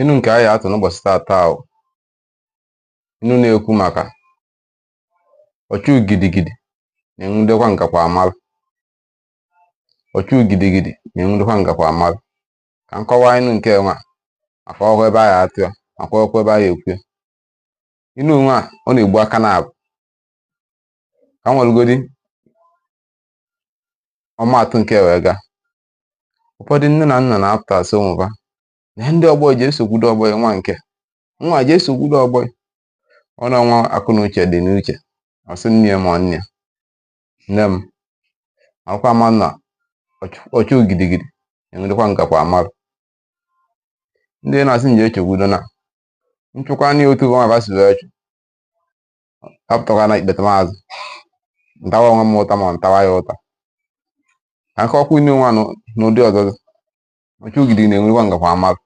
Inu nke anyị atụ n'ụbọchị taata ahụ inu na-ekwu maka ọchụ gidigidi na-enwudekwa ngakwa amalụ. Ọchụ gidigidi na-enwudekwa ngakwa amalụ. Ka nkọwa inu nke nwa maka ọhụ ebe anyị atụ ya maka ọkwa ebe anyị ekwu. Inu nwa ọ na-egbu aka na-abụ ka m welugodi ọmaatụ nke wee gaa. Ụfọdụ nne na nna na-apụta asị ụmụba na ndị ọgbọ ji esogbudo ọgbọ nwa nke nwa ji esogbudo ọgbọ ọnụ ọnwa akụ na uche dị n'uche ọsị nne ya ma nne ya nne m akwụkwọ ama na ọchụ gidigidi enwedekwa ngakwa amarụ. Ndị na-asị nje echegbudo na nchụkwa na otu nwa basiri ọchụ apụtara na ikpete maazị ntawa onwe m ụta ma ntawa ya ụta. Ka nke ọkwa inu nwa n'ụdị ọzọzọ ọchụ gidigidi na-enwedekwa ngakwa amarụ.